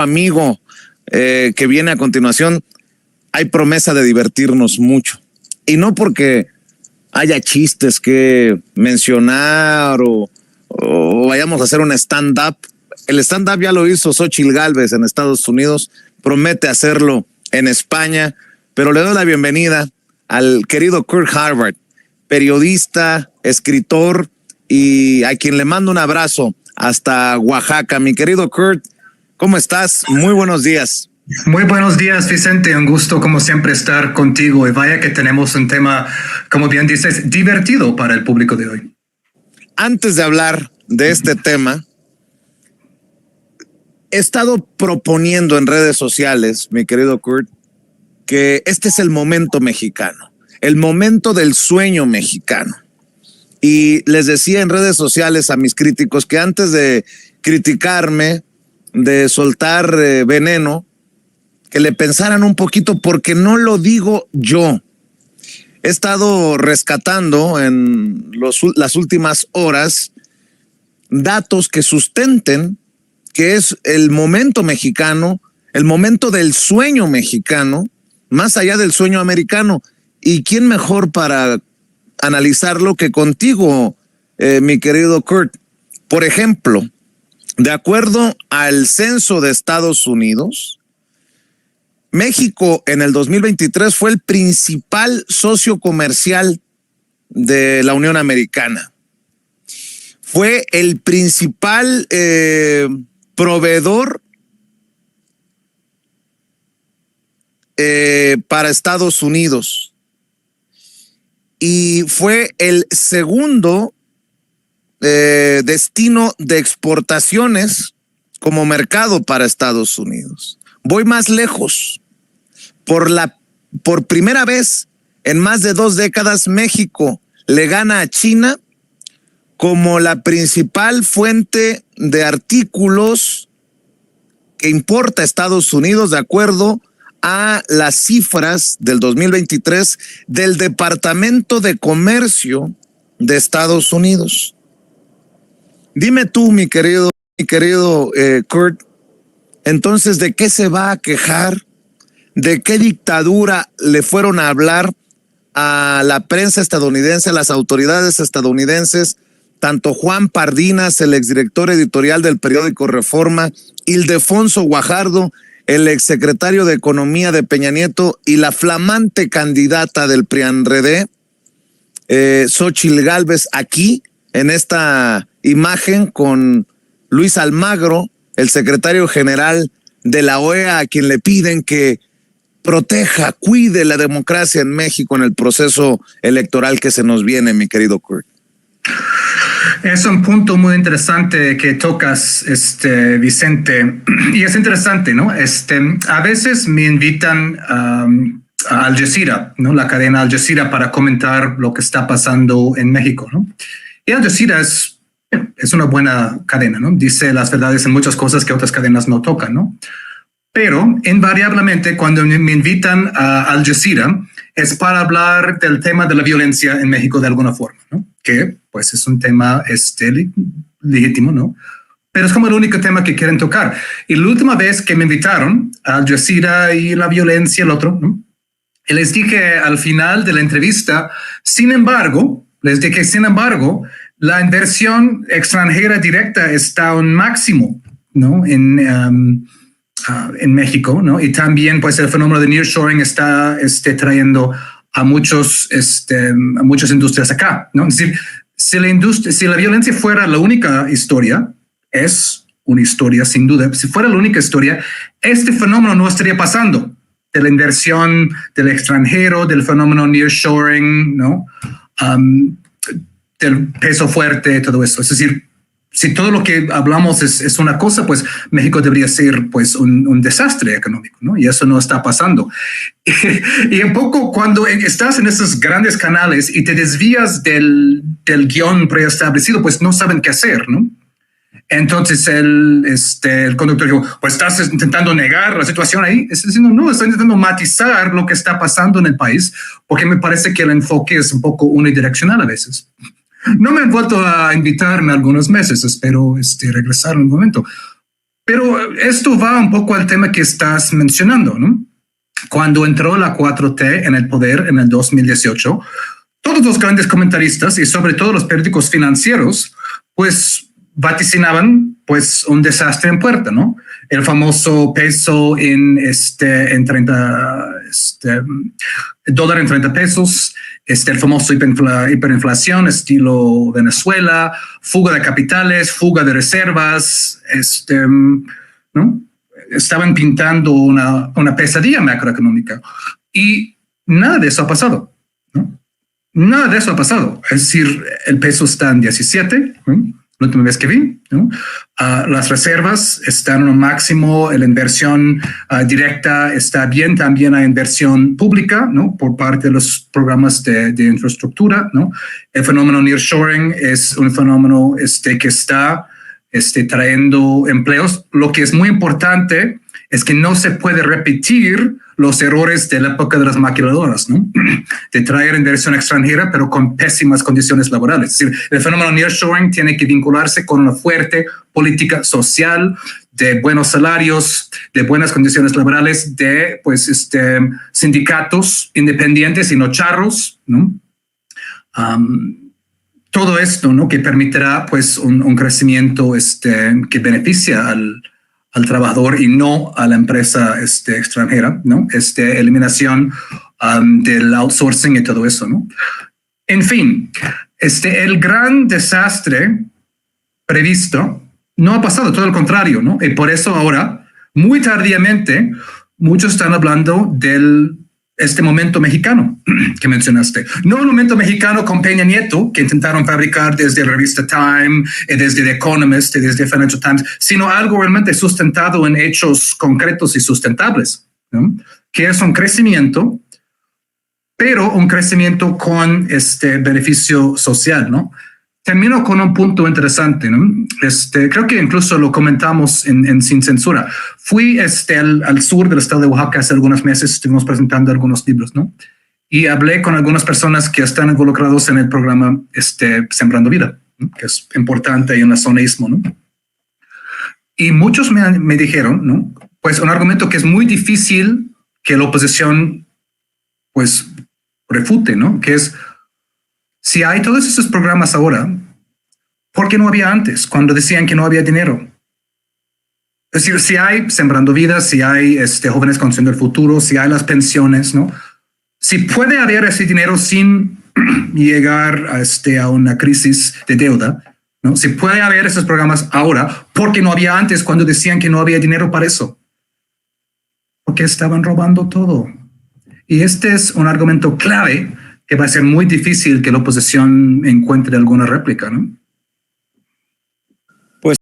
amigo que viene a continuación, hay promesa de divertirnos mucho. Y no porque haya chistes que mencionar o vayamos a hacer un stand-up. El stand-up ya lo hizo Xochitl Gálvez en Estados Unidos, promete hacerlo en España, pero le doy la bienvenida al querido Kurt Harvard, periodista, escritor y a quien le mando un abrazo hasta Oaxaca. Mi querido Kurt, ¿cómo estás? Muy buenos días. Muy buenos días, Vicente. Un gusto, como siempre, estar contigo. Y vaya que tenemos un tema, como bien dices, divertido para el público de hoy. Antes de hablar de este tema, he estado proponiendo en redes sociales, mi querido Kurt, que este es el momento mexicano, el momento del sueño mexicano. Y les decía en redes sociales a mis críticos que antes de criticarme, de soltar veneno, que le pensaran un poquito, porque no lo digo yo. He estado rescatando en las últimas horas datos que sustenten que es el momento mexicano, el momento del sueño mexicano, más allá del sueño americano. ¿Y quién mejor para analizarlo que contigo, mi querido Kurt? Por ejemplo, de acuerdo al censo de Estados Unidos, México en el 2023 fue el principal socio comercial de la Unión Americana. Fue el principal proveedor para Estados Unidos. Y fue el segundo destino de exportaciones como mercado para Estados Unidos. Voy más lejos. Por primera vez en más de 2 décadas, México le gana a China como la principal fuente de artículos que importa a Estados Unidos, de acuerdo a las cifras del 2023 del Departamento de Comercio de Estados Unidos. Dime tú, mi querido Kurt, entonces, ¿de qué se va a quejar? ¿De qué dictadura le fueron a hablar a la prensa estadounidense, a las autoridades estadounidenses? Tanto Juan Pardinas, el exdirector editorial del periódico Reforma, Ildefonso Guajardo, el exsecretario de Economía de Peña Nieto, y la flamante candidata del PRIAN-RD, Xochitl Gálvez, aquí en esta imagen con Luis Almagro, el secretario general de la OEA, a quien le piden que proteja, cuide la democracia en México en el proceso electoral que se nos viene, mi querido Kurt. Es un punto muy interesante que tocas, Vicente, y es interesante, ¿no? A veces me invitan a Al Jazeera, ¿no? La cadena Al Jazeera, para comentar lo que está pasando en México, ¿no? Y Al Jazeera es una buena cadena, ¿no? Dice las verdades en muchas cosas que otras cadenas no tocan, ¿no? Pero invariablemente cuando me invitan a Al Jazeera es para hablar del tema de la violencia en México de alguna forma, ¿no? Que pues es un tema legítimo, ¿no? Pero es como el único tema que quieren tocar. Y la última vez que me invitaron a Al Jazeera y la violencia, el otro, ¿no? Y les dije al final de la entrevista, sin embargo, la inversión extranjera directa está a un máximo, ¿no? En México, ¿no? Y también, pues, el fenómeno de nearshoring está trayendo a muchas industrias acá, ¿no? Es decir, si la violencia fuera la única historia, es una historia sin duda. Si fuera la única historia, este fenómeno no estaría pasando, de la inversión del extranjero, del fenómeno nearshoring, ¿no? Del peso fuerte, todo eso. Es decir, si todo lo que hablamos es una cosa, pues México debería ser pues un desastre económico, ¿no? Y eso no está pasando. Y un poco cuando estás en esos grandes canales y te desvías del guión preestablecido, pues no saben qué hacer, ¿no? Entonces el conductor dijo, pues estás intentando negar la situación ahí. Estoy diciendo, no, estoy intentando matizar lo que está pasando en el país, porque me parece que el enfoque es un poco unidireccional a veces. No me han vuelto a invitar en algunos meses, espero regresar en un momento. Pero esto va un poco al tema que estás mencionando, ¿no? Cuando entró la 4T en el poder en el 2018, todos los grandes comentaristas y sobre todo los periódicos financieros, pues vaticinaban pues un desastre en puerta, ¿no? El famoso peso en 30, dólar en 30 pesos, el famoso hiperinflación estilo Venezuela, fuga de capitales, fuga de reservas, ¿no? Estaban pintando una pesadilla macroeconómica y nada de eso ha pasado, ¿no? Nada de eso ha pasado. Es decir, el peso está en 17, ¿no? La última vez que vi, ¿no? Las reservas están en un máximo, la inversión directa está bien, también hay inversión pública, ¿no? Por parte de los programas de infraestructura, ¿no? El fenómeno nearshoring es un fenómeno que está trayendo empleos. Lo que es muy importante es que no se puede repetir los errores de la época de las maquiladoras, ¿no? De traer inversión extranjera, pero con pésimas condiciones laborales. Es decir, el fenómeno nearshoring tiene que vincularse con una fuerte política social, de buenos salarios, de buenas condiciones laborales, de pues, sindicatos independientes y no charros, ¿no? Todo esto, ¿no? Que permitirá pues un crecimiento que beneficia al trabajador y no a la empresa extranjera, ¿no? Eliminación del outsourcing y todo eso, ¿no? En fin, el gran desastre previsto no ha pasado, todo lo contrario, ¿no? Y por eso ahora, muy tardíamente, muchos están hablando del momento mexicano que mencionaste. No un momento mexicano con Peña Nieto, que intentaron fabricar desde la revista Time, desde The Economist, desde Financial Times, sino algo realmente sustentado en hechos concretos y sustentables, ¿no? Que es un crecimiento, pero un crecimiento con beneficio social, ¿no? Termino con un punto interesante, ¿no? Creo que incluso lo comentamos en Sin Censura. Fui al sur del estado de Oaxaca hace algunos meses, estuvimos presentando algunos libros, ¿no? Y hablé con algunas personas que están involucrados en el programa Sembrando Vida, ¿no? Que es importante ahí en la zona Istmo, ¿no? Y muchos me dijeron, ¿no? Pues un argumento que es muy difícil que la oposición pues refute, ¿no? Que es, si hay todos esos programas ahora, ¿por qué no había antes, cuando decían que no había dinero? Es decir, si hay Sembrando Vidas, si hay Jóvenes Construyendo el Futuro, si hay las pensiones, ¿no? Si puede haber ese dinero sin llegar a una crisis de deuda, ¿no? Si puede haber esos programas ahora, ¿por qué no había antes cuando decían que no había dinero para eso? Porque estaban robando todo. Y este es un argumento clave que va a ser muy difícil que la oposición encuentre alguna réplica, ¿no?